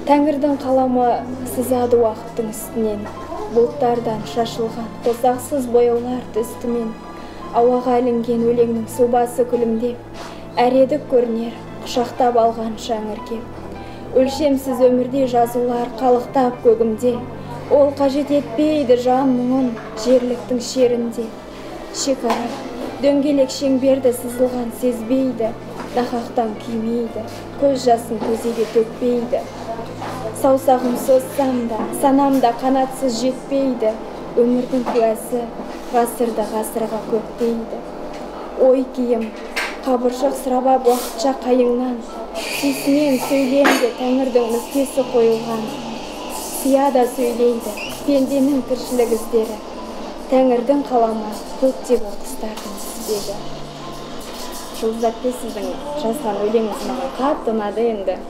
Тәңірдің қаламы сызады уақыттың үстінен, бұлттардан шашылған тозақсыз бояулар үстімен, ауаға ілінген өлеңнің сұлбасы күлімдеп, әредік көрінер құшақтап алған шаңыркеп. Өлшемсіз өмірде жазулар қалықтап көгімде, ол қажет етпейді жан мұңын жерліктің шерінде. Шекара дөңгелек шеңберді сызылған сезбейді, нақақтан күймейді, көз жасын көзеге төкпейді. Саусағым созсам да, санамда қанатсыз жетпейді, өмірдің куәсі ғасырды ғасырға көктейді. Ой киім, қабыршық сұрабап уақытша қайыңнан, сүйсінен сөйлемде тәңірдің нүктесі қойылған. Сияда сөйлейді пенденің тіршілік іздері, тәңірдің қаламы көктеп құстардың тізбегі. Жұлдызаппе, сіздің жазған өлеңіңіз маған қатты ұнады енді.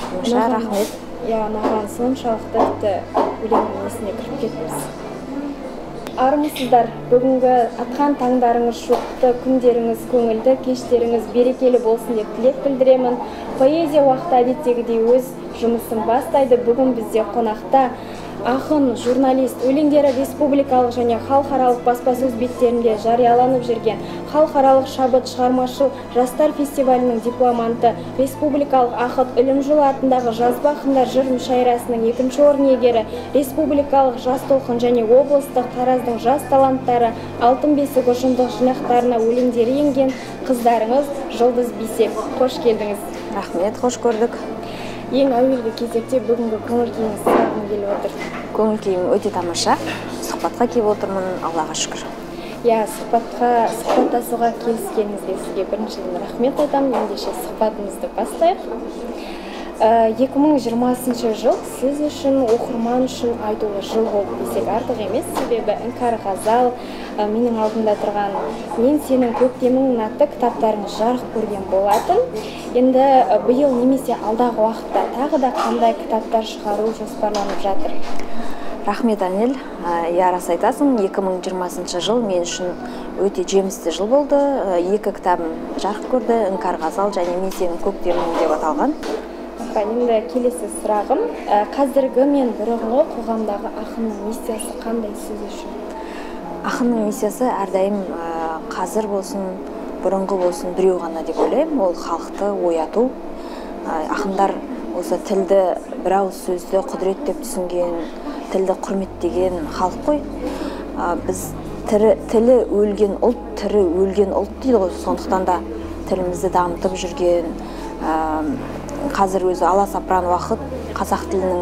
Рахмет. Маған соншалықты өлеңнің есіне кіріп кетіпсіз. Армысыздар, бүгінгі атқан таңдарыңыз шоқты, күндеріңіз көңілді, кештеріңіз берекелі болсын деп тілек білдіремін. Поэзия уақыты әдеттегідей өз жұмысын бастайды. Бүгін бізде қонақта ақын, журналист, өлеңдері республикалық және халықаралық баспасөз беттерінде жарияланып жүрген халықаралық шабыт шығармашыл жастар фестивалінің дипломанты, республикалық ақыт Үлімжұл атындағы жазба ақындар жыр мүшәйрасының 2-ші орын иегері, республикалық жас толқын және облыстық Тараздың жас таланттары алтын бесік ұжымдық жинақтарына өлеңдері енген қыздарыңыз Жұлдыз Бисеп. Қош келдіңіз. Рахмет, қош көрдік. Ең әуелгі кезекте бүгінгі көңіл күйіңіз сұрағым келіп отыр. Көңіл күйім өте тамаша. Сұхбатқа келіп отырмын, Аллаға шүкір. Сұхбаттасуға келіскеніңізге сізге біріншіден рахмет айтамын. Ендеше сұхбатымызды бастайық. 2020 жыл сіз үшін, оқырман үшін айтулы жыл болып десек артық емес, себебі Іңкәр Ғазал, менің алдымда тұрған Мен сенің көктемің атты кітаптарыңыз жарық көрген болатын. Енді биыл немесе алдағы уақытта тағы да қандай кітаптар шығару жоспарланып жатыр? Рахмет, Анел. Рас айтасың, 2020 жыл мен үшін өте жемісті жыл болды. 2 кітабым жарық көрді, Іңкәр Ғазал және Мен сенің көктемің деп аталған. Енді келесі сұрағым, қазіргі мен бұрынғы қоғамдағы ақынның миссиясы қандай сіз үшін? Ақынның миссиясы әрдайым қазір болсын, бұрынғы болсын біреу ғана деп ойлаймын, ол халықты ояту. Ақындар осы тілді бір ауыз сөзді құдірет деп түсінген, тілді құрметтеген халық қой. Біз тілі өлген ұлт, тірі өлген ұлт дейді ғой, сондықтан да тілімізді дамытып жүрген, қазір өзі аласапыран уақыт қазақ тілінің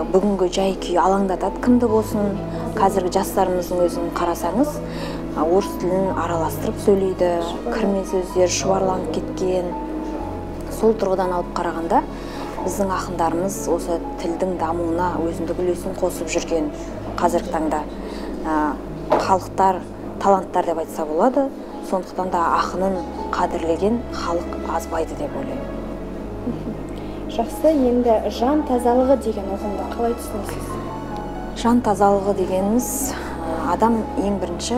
бүгінгі жай күйі алаңдатады кімді болсын. Қазіргі жастарымыздың өзін қарасаңыз, орыс тілін араластырып сөйлейді, кірме сөздер шұбарланып кеткен. Сол тұрғыдан алып қарағанда, біздің ақындарымыз осы тілдің дамуына өзіндік үлесін қосып жүрген қазіргі таңда. Халықтар, таланттар деп айтса болады, сондықтан да ақынын қадірлеген халық азбайды деп ойлаймын. Жақсы, енді жан тазалығы деген ұғымды қалай түсінесіз? Жан тазалығы дегеніміз, адам ең бірінші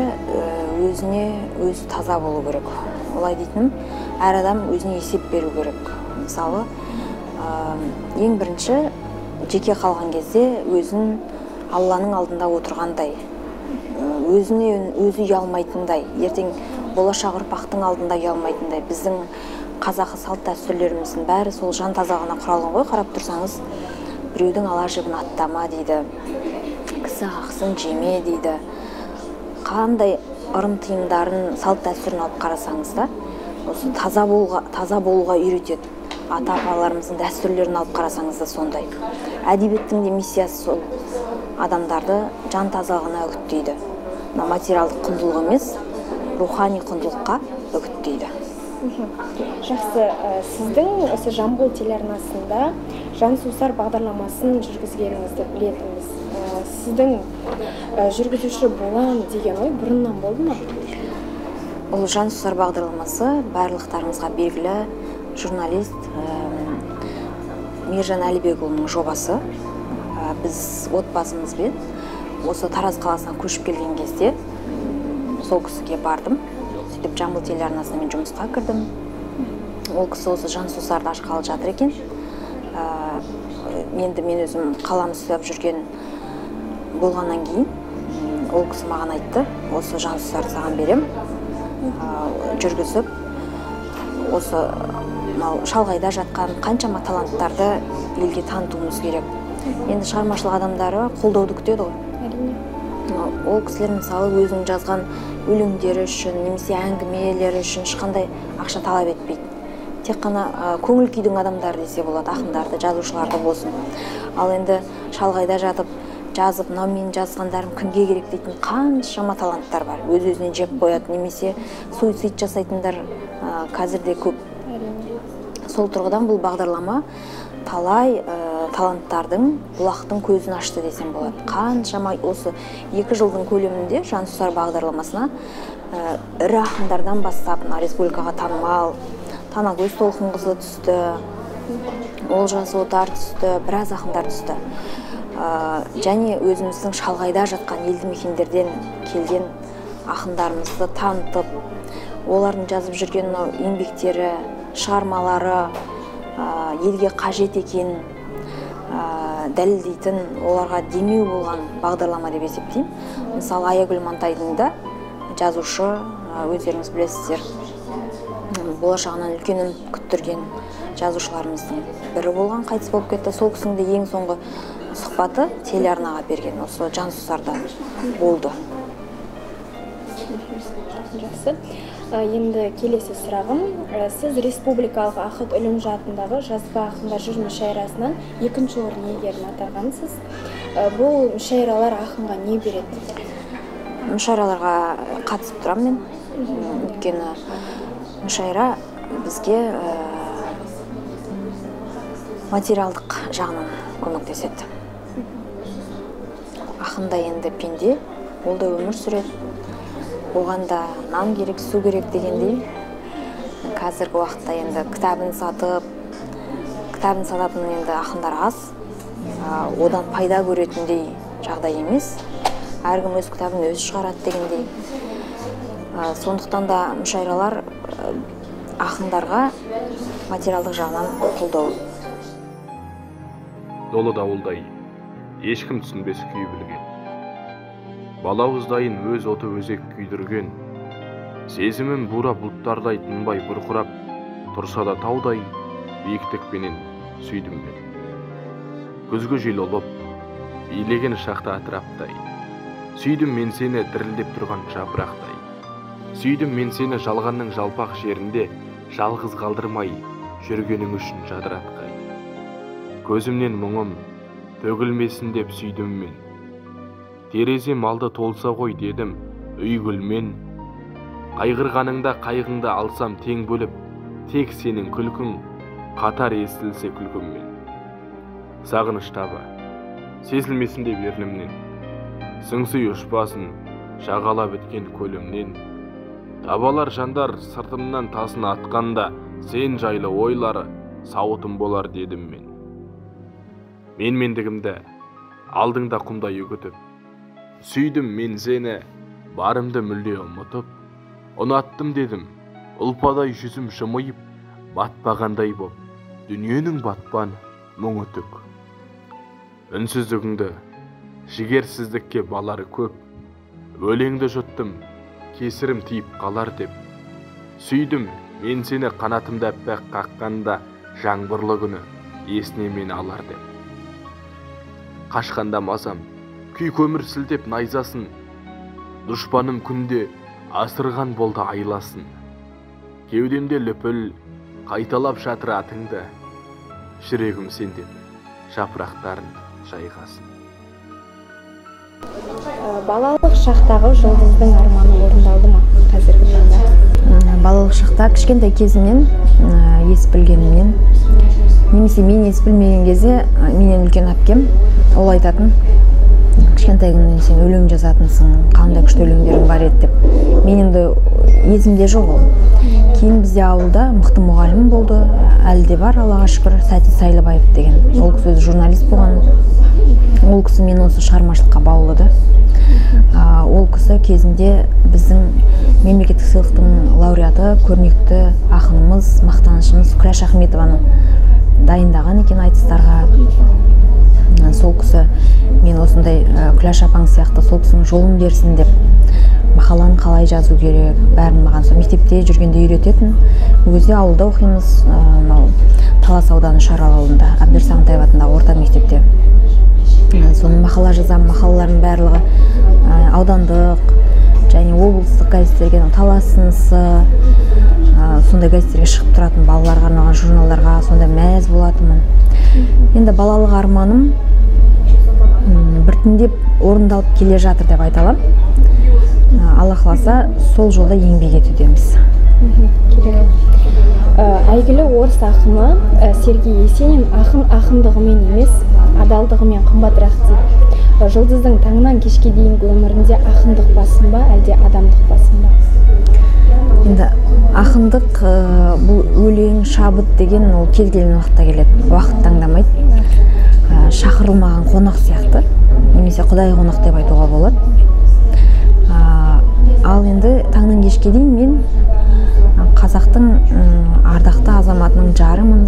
өзіне өзі таза болу керек. Олай дейтінім, әр адам өзіне есеп беру керек. Мысалы, ең бірінші жеке қалған кезде өзін Алланың алдында отырғандай, өзіне өзі ұялмайтындай, ертең болашақ ұрпақтың алдында ұялмайтындай. Біздің қазақы салт дәстүрлеріміздің бәрі сол жан тазалығына құралған ғой. Қарап тұрсаңыз, біреудің ала жібін аттама дейді, кісі қақсын жеме дейді. Қандай ырым тыйымдарын, салт дәстүрін алып қарасаңыз да, осы таза болуға үйретеді. Ата-апаларымыздың дәстүрлерін алып қарасаңыз да сондай. Әдебиеттің де миссиясы сол, адамдарды жан тазалығына үгіттейді. Материалдық құндылық емес, рухани құндылыққа үгіттейді. Жақсы, сіздің осы Жамбыл телеарнасында Жансусар бағдарламасын жүргізгеніңізді білетінбіз. Сіздің жүргізуші болам деген ой бұрыннан болды ма? Ол Жансусар бағдарламасы барлықтарыңызға белгілі журналист Мержан Әлібекұлының жобасы. Біз отбасымызбен осы Тараз қаласына көшіп келген кезде сол кісіге бардым. Сөйтіп Жамбыл телеарнасына мен жұмысқа кірдім. Ол кісі осы Жансусарды ашқалы жатыр екен. Енді мен өзім қалам ұстап жүрген болғаннан кейін ол кісі маған айтты, осы Жансусарды саған берем, жүргізіп, осы шалғайда жатқан қаншама таланттарды елге танытуымыз керек. Енді шығармашылық адамдары қолдауды күтеді ғой. Ол кісілер мысалы өзінің жазған өлеңдері үшін, немесе әңгімелері үшін ешқандай ақша талап етпейді. Тек қана көңіл күйдің адамдары десе болады, ақындарды, жазушыларды болсын. Ал енді шалғайда жатып, жазып, мынау мен жазғандарым кімге керек дейтін қаншама таланттар бар. Өз-өзінен жеп қояды, немесе суицид жасайтындар қазірде көп. Сол тұрғыдан бұл бағдарлама талай таланттардың бұлақтың көзін ашты десем болады. Қаншама осы 2 жылдың көлемінде Жансусар бағдарламасына ірі ақындардан бастап республикаға танымал Танагөз Толқынқызы түсті, Олжас Отар түсті, біраз ақындар түсті. Және өзіміздің шалғайда жатқан елді мекендерден келген ақындарымызды танытып, олардың жазып жүрген еңбектері, шығармалары елге қажет екен дәлелдейтін, оларға демеу болған бағдарлама деп есептеймін. Мысалы, Аягүл Мантайдың да жазушы, өздеріңіз білесіздер, болашағынан үлкен үміт күттірген жазушыларымыздың бірі болған, қайтыс болып кетті. Сол кісінің де ең соңғы сұхбаты телеарнаға берген, осы Жансусарда болды. Жақсы. Енді келесі сұрағым, сіз республикалық Ахыт Үлімжі атындағы жазба ақындар жүр мүшәйрасынан 2-ші орын иегерін атағансыз. Бұл мүшәйралар ақынға не береді? Мүшәйраларға қатысып тұрам мен. Өйткені мүшәйра бізге материалдық жағынан көмектеседі. Ақында енді пенде, ол да өмір сүреді. Оған да нан керек, су керек дегендей. Қазіргі уақытта енді кітабын сататын енді ақындар аз. Одан пайда көретіндей жағдай емес. Әркім өз кітабын өзі шығарады дегендей. Сондықтан да мүшәйралар ақындарға материалдық жағынан қолдау. Долы дауылдай, ешкім түсінбес күй білген. Балауыздайын өз оты өзек күйдірген, сезімім бура бұлттардай тынбай бұрқырап, тұрса да таудай биіктікпенен сүйдім мен. Күзгі жел олып, билеген шақта атыраптай, сүйдім мен сені дірілдеп тұрған жапырақтай. Сүйдім мен сені жалғанның жалпақ жерінде жалғыз қалдырмай жүргенің үшін жадыратқай. Көзімнен мұңым төгілмесін деп сүйдім мен. Терезем алды толса ғой дедім үй гүлмен. Қайғырғаныңда қайғыңды алсам тең бөліп, тек сенің күлкің қатар естілсе күлкіммен. Сағыныш табы сезілмесін деп ернімнен, сыңсый ұшпасын жағалап өткен көлімнен. Табалар жандар сыртымнан тасын атқанда, сен жайлы ойлары сауытым болар дедім мен. Менмендігімді алдыңда құмдай үгітіп, сүйдім мен сені барымды мүлде ұмытып, ұнаттым дедім ұлпадай жүзім жымайып, батпағандай боп дүниенің батпан мұңы түк. Үнсіздігіңді жігерсіздікке балары көп, өлеңді жұттым кесірім тиіп қалар деп. Сүйдім мен сені қанатымда әппақ қаққанда, жаңбырлы күні есіне мені алар деп. Қашқанда мазам күй көмір сілтеп найзасын, дұшпаным күнде асырған болды айласын. Кеудемде лүпіл қайталап жатыр атыңды, жүрегім сенден жапырақтарын жайғасын. Балалық шақтағы жұлдыздың арманы орындалды ма қазіргі таңда? Балалық шақта кішкентай кезімнен ес білгенімнен, немесе мен ес білмеген кезде менен үлкен әпкем ол айтатын, кішкентай күнінен сен өлең жазатынсың, қандай күшті өлеңдерің бар еді деп. Мен енді есімде жоқ ол. Кейін бізде ауылда мықты мұғалім болды, әлі де бар, Аллаға шүкір, Сәти Сайлыбаев деген. Ол кісі өзі журналист болған. Ол кісі мені осы шығармашылыққа баулыды. Ол кісі кезінде біздің мемлекеттік сыйлықтың лауреаты, көрнекті ақынымыз, мақтанышымыз Күләш Ахметованы дайындаған екен айтыстарға. Сол кісі мен осындай Күләш апаң сияқты сол кісінің жолын берсін деп мақаланы қалай жазу керек, бәрін маған сол мектепте жүргенде үйрететін. Өзі ауылда оқимыз, Талас ауданы Шарал ауылында, Әбдір Сағынтаев атындағы орта мектепте. Соны мақала жазамын, мақалалардың барлығы аудандық және облыстық газеттерге, Талас сынысы, сондай газеттерге шығып тұратын, балаларға арналған журналдарға сондай мәз болатынмын. Енді балалық арманым біртіндеп орындалып келе жатыр деп айта аламын. Алла қаласа сол жолда еңбек етудеміз. Әйгілі орыс ақыны Сергей Есенин ақын ақындығымен емес, адалдығымен қымбатырақ дейді. Жұлдыздың таңнан кешке дейінгі өмірінде ақындық басым ба, әлде адамдық басым ба? Енді ақындық бұл өлең, шабыт деген ол кез келген уақытта келеді, уақыт таңдамайды. Шақырылмаған қонақ сияқты, немесе құдай қонақ деп айтуға болады. Ал енді таңнан кешке дейін мен қазақтың ардақты азаматының жарымын,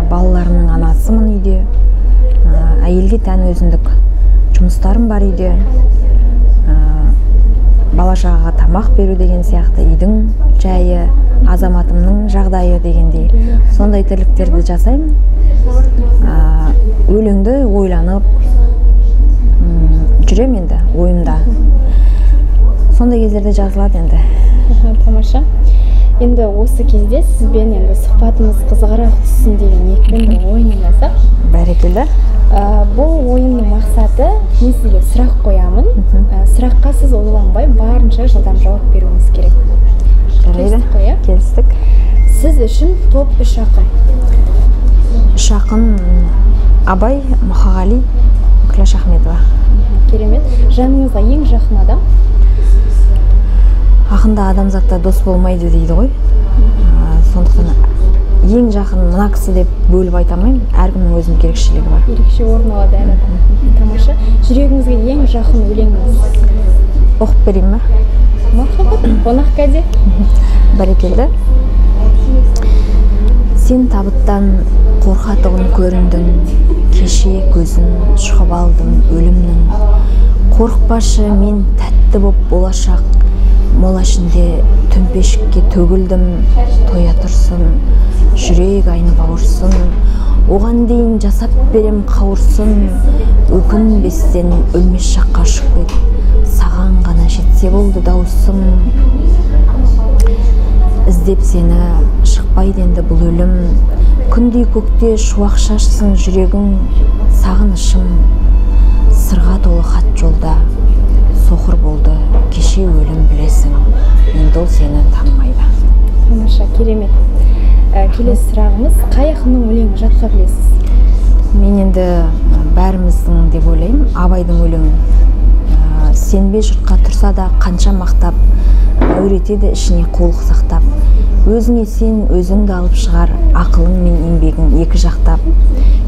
балаларының анасымын үйде. Әйелге тән өзіндік жұмыстарым бар үйде. Бала-шағаға тамақ беру деген сияқты, үйдің жайы, азаматымның жағдайы дегендей. Сондай тірліктерді жасаймын. Өлеңді ойланып жүрем енді ойымда. Сондай кездерде жазылады енді. Тамаша. Енді осы кезде сізбен енді сұхбатымыз қызығырақ түссін деген ниетпен бір ойын ойнасақ. Бәрекелді. Бұл ойынның мақсаты, мен сізге сұрақ қоямын. Сұраққа сіз ойланбай барынша жылдам жауап беруіңіз керек. Жарайды. Келістік. Сіз үшін топ 3 ақын. 3 ақын: Абай, Мұқағали, Күләш Ахметова. Керемет. Жаныңызға ең жақын адам? Ақында адамзатта дос болмайды дейді ғой. Сондықтан ең жақын мына кісі деп бөліп айтамаймын. Әркімнің өзінің ерекшелігі бар. Ерекше орын алады әр адам. Тамаша. Жүрегіңізге ең жақын өлеңіңіз? Оқып берейін ба? Махаббат, қонақ кәде. Бәрекелді. Сен табыттан қорқатығын көріндің, кеше көзін шұқып алдым өлімнің. Қорықпашы, мен тәтті боп болашақ, мола ішінде төмпешікке төгілдім. Тоя тұрсын, жүрек айнып ауырсын, оған дейін жасап берем қауырсын. Өкінбестен өлмес шаққа ұшып кет, саған ғана жетсе болды даусым. Іздеп сені шықпайды енді бұл өлім, күндей көкте шуақ шашсын жүрегің. Сағынышым сырға толы хат жолда, соқыр болды кеше өлім білесің, енді ол сені танымайды. Тамаша, керемет. Келесі сұрағымыз, қай ақынның өлеңін жатқа білесіз? Мен енді бәріміздің деп ойлаймын, Абайдың өлеңін. Сенбе жұртқа тұрса да қанша мақтап, әуретеді ішіне қулық сақтап. Өзіңе сен өзіңді алып шығар, ақылың мен еңбегің екі жақтап.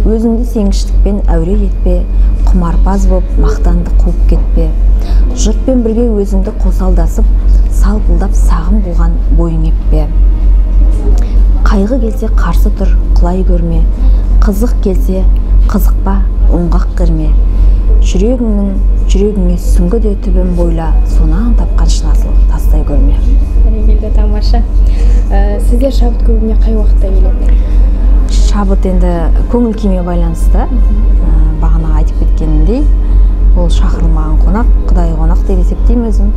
Өзіңді сенгіштікпен әуре етпе, құмарпаз боп мақтанды қуып кетпе. Жұртпен бірге өзіңді қосалдасып, салпылдап сағым болған бойың еппе. Қайғы келсе қарсы тұр, құлай көрме, қызық келсе қызықпа, оңғақ кірме. Жүрегіңе сүңгі де түбін бойла, сонан тапқан шынасыл тастай көрме. Бәрекелді, тамаша. Сізде шабыт көбіне қай уақытта келеді? Шабыт енді көңіл күйме байланысты. Бағана айтып кеткенімдей, ол шақырылмаған қонақ, құдай қонақ деп есептеймін өзім.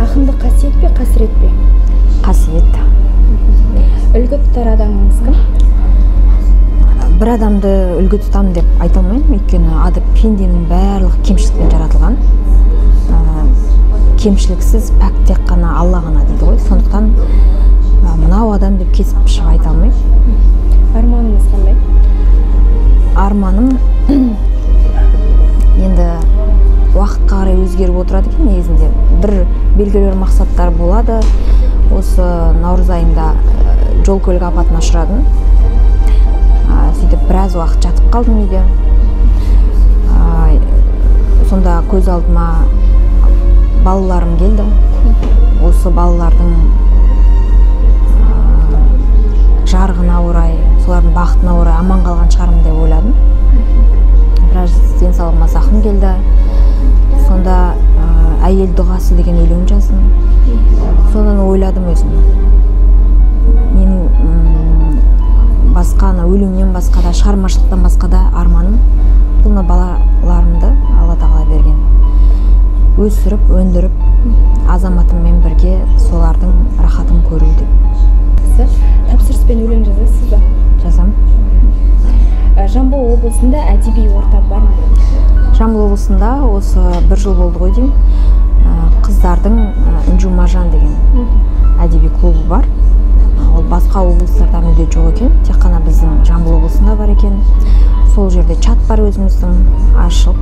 Ақындық қасиет пе, қасірет пе? Қасиет. Үлгі тұтар адамыңыз кім? Бір адамды үлгі тұтам деп айта алмаймын, өйткені пенденің барлығы кемшіліктен жаратылған. кемшіліксіз, пәк тек қана Алла ғана дейді ғой. Сондықтан мынау адам деп кесіп пішіп айта алмаймын. Арманыңыз қандай? Арманым енді уақытқа қарай өзгеріп отырады екен негізінде. Бір белгілі бір мақсаттар болады. Осы наурыз айында жол көлік апатына ұшырадым. Сөйтіп біраз уақыт жатып қалдым үйде. Сонда көз алдыма балаларым келді. Осы балалардың жарығына орай, солардың бақытына орай аман қалған шығармын деп ойладым. Біраз денсаулығыма зақым келді. Сонда әйел дұғасы деген өлең жаздым. Содан ойладым өзім. Менің басқаны, өлеңнен басқа да, шығармашылықтан басқа да арманым бұны балаларымды Алла тағала берген. Өсіріп, өндіріп, азаматыммен бірге солардың рахатын көру деп. Тапсырыспен өлең жазасыз ба? Жазамын. Жамбыл облысында әдеби орта бар ма? Жамбыл облысында осы бір жыл болды ғой деймін. Қыздардың Інжу Мажан деген әдеби клубы бар. Ол басқа облыстарда мүлде жоқ екен, тек қана біздің Жамбыл облысында бар екен. Сол жерде чат бар өзіміздің, ашып,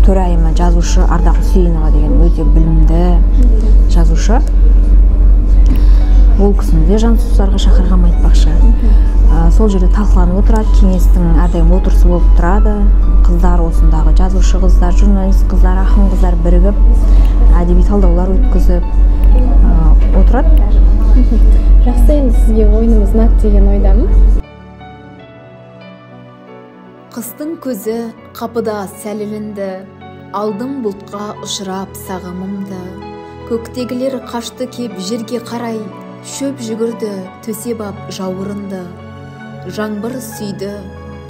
төрайымы жазушы Ардақ Үсейінова деген өте білімді жазушы. Ол кісіні де Жансүзарға шақырғам айтпақшы. Сол жерде талқыланып отырады, кеңестің әрдайым отырысы болып тұрады. Қыздар, осындағы жазушы қыздар, журналист қыздар, ақын қыздар бірігіп, әдеби талдаулар өткізіп отырады. Жақсы, енді сізге ойынымыз ұнады деген ойдамын. Қыстың көзі қапыда сәл ілінді, алдым бұлтқа ұшырап сағымымды. Көктегілер қашты кеп жерге қарай, шөп жүгірді, төсеп ап жауырынды. Жаңбыр сүйді,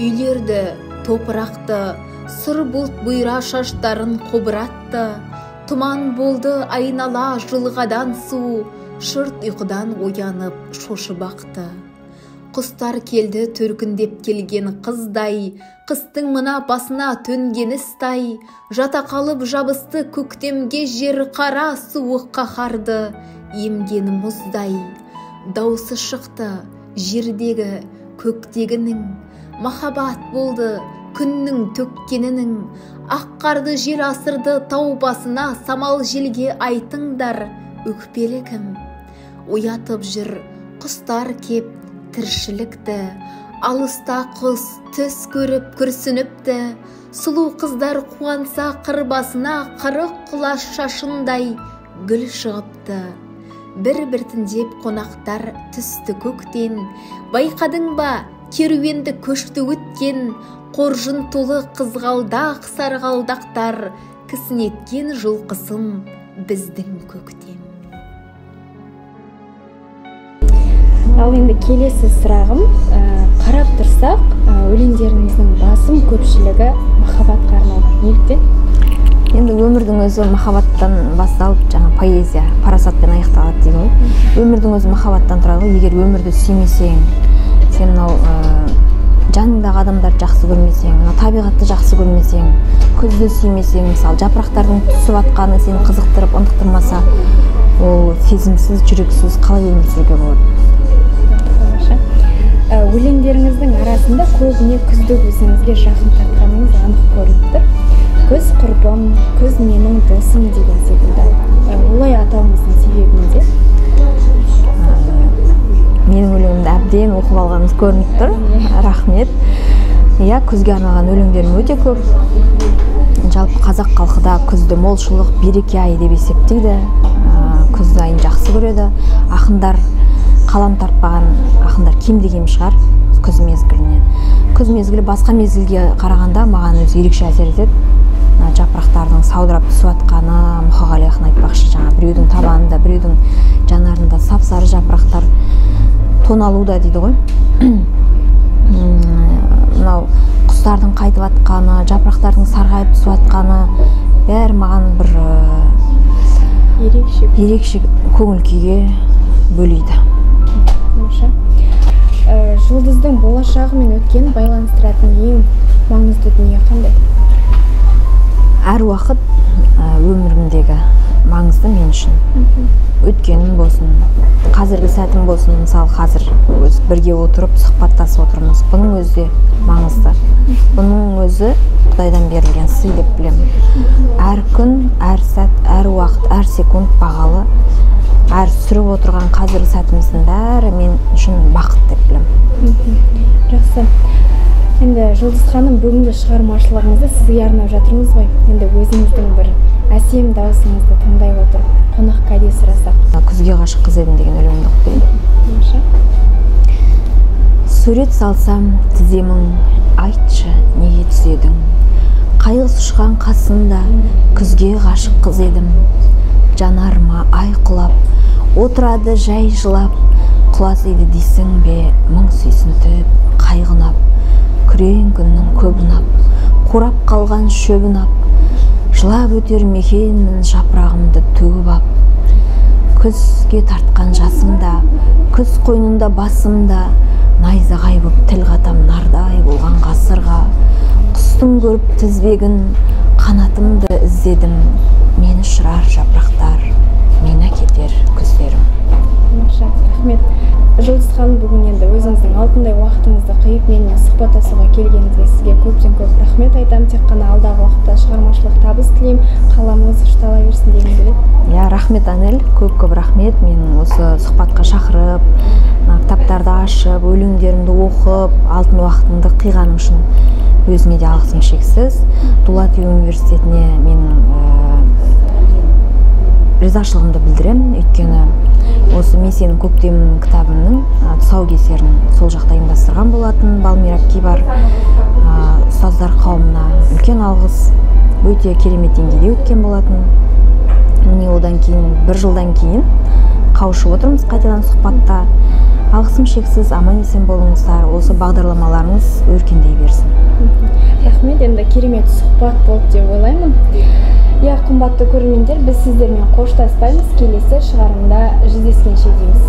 үйлерді, топырақты, сұр бұлт бұйра шаштарын қобыратты. Тұман болды айнала жылғадан су, шырт ұйқыдан оянып шошып ақты. Құстар келді төркіндеп келген қыздай, қыстың мына басына төнгені стай. Жата қалып жабысты көктемге жер қара суық қаһарды, емген мұздай. Даусы шықты жердегі көктегінің, махаббат болды күннің төккенінің. Ақ қарды жел асырды тау басына, самал желге айтыңдар өкпелі кім. Оятып жүр құстар кеп тіршілікті, алыста құс түс көріп күрсініпті. Сұлу қыздар қуанса қырбасына, қырық құлаш шашындай гүл шығыпты. Бір-біртіндеп қонақтар түсті көктен, байқадың ба керуенді көшті өткен. Қоржын толы қызғалдақ сарғалдақтар, кісінеткен жылқысын біздің көктем. Ал енді келесі сұрағым, қарап тұрсақ, өлеңдеріңіздің басым көпшілігі махаббатқа арналған. Неліктен? Енді өмірдің өзі махаббаттан басталып, жаңа поэзия парасатпен аяқталады дейді ғой. Өмірдің өзі махаббаттан тұрады ғой. Егер өмірді сүймесең, сен мынау жаныңдағы адамдарды жақсы көрмесең, табиғатты жақсы көрмесең, күзді сүймесең, мысалы жапырақтардың түсіп атқаны сені қызықтырып, ынтықтырмаса, ол сезімсіз, жүрексіз қалай өмір сүруге болады? Өлеңдеріңіздің арасында көбіне күзді өзіңізге жақын тартқаныңыз анық көрініп тұр. Күз құрбым, күз менің досым деген секілді. Олай атауыңыздың себебі неде? Менің өлеңімді әбден оқып алғаныңыз көрініп тұр. Рахмет. Иә, күзге арналған өлеңдерім өте көп. Жалпы қазақ халқыда күзді молшылық, береке айы деп есептейді. Күз айын жақсы көреді. Ақындар, қалам тартпаған ақындар кемде кем шығар күз мезгіліне. Күз мезгілі басқа мезгілге қарағанда маған өзі ерекше әсер етеді. Жапырақтардың саудырап түсіп атқаны, Мұқағали ақын айтпақшы, жаңа біреудің табанында, біреудің жанарында сап-сары жапырақтар тоналуда дейді ғой. Мынау құстардың қайтып атқаны, жапырақтардың сарғайып түсіп атқаны бәрі маған бір ерекше көңіл күйге бөлейді. Жұлдыздың болашағы мен өткенін байланыстыратын ең маңызды дүние қандай? Әр уақыт өмірімдегі маңызды мен үшін. Өткенім болсын, қазіргі сәтім болсын, мысалы қазір бірге отырып сұхбаттасып отырмыз. Бұның өзі де маңызды. Бұның өзі Құдайдан берілген сый деп білемін. Әр күн, әр сәт, әр уақыт, әр секунд бағалы. Әр сүріп отырған қазіргі сәтіміздің бәрі мен үшін бақыт деп білемін. Жақсы. Енді Жұлдыз ханым, бүгінгі шығармашылығыңызды сізге арнап жатырмыз ғой. Енді өзіңіздің бір әсем даусыңызды тыңдай отырып, қонақ кәде сұрасақ. Күзге ғашық қыз едім деген өлеңді оқып берейін. Сурет салсам тіземің, айтшы неге түзедің? Қайғыс ұшқан қасында күзге ғашық қыз едім. Жанарыма ай құлап, отырады жай жылап, құласыйды дейсің бе мың сүйсінтіп, қайғынап, күрең күннің көбінап, қурап қалған шөбін ап, жылап өтер мекенмін жапырағымды төгіп ап. Күзге тартқан жасымда, күз қойнында басымда, найзағай боп тіл қатам нардай болған ғасырға. Құстың көріп тізбегін, қанатымды іздедім, мені ұшырар жапырақтар, мені кетер күздерім. Рахмет. Жұлдыз ханым, бүгін енді өзіңіздің алтындай уақытыңызды қиып менімен сұхбаттасуға келгеніңізге сізге көптен көп рахмет айтамын. Тек қана алдағы уақытта шығармашылық табыс тілеймін, қаламыңыз ұштала берсін дегім келеді. Рахмет Анель, көп рахмет. Мен осы сұхбатқа шақырып, кітаптарды ашып, өлеңдерімді оқып, алтын уақытымды қиғаным үшін өзіңе де алғысым шексіз. Дулат университетіне мен ризашылығымды білдіремін, өйткені осы мен сенің көктем кітабымның тұсаукесерін сол жақта ұйымдастырған болатын. Балмира Кибар ұстаздар қауымына үлкен алғыс, өте керемет деңгейде өткен болатын. Міне одан кейін, бір жылдан кейін қауышып отырмыз қайтадан сұхбатта. Алғысым шексіз, аман есен болыңыздар, осы бағдарламаларыңыз өркендей берсін. Рахмет, енді керемет сұхбат болды деп ойлаймын. Қымбатты көрермендер, біз сіздермен қоштаспаймыз, келесі шығарымда жүздескенше дейміз.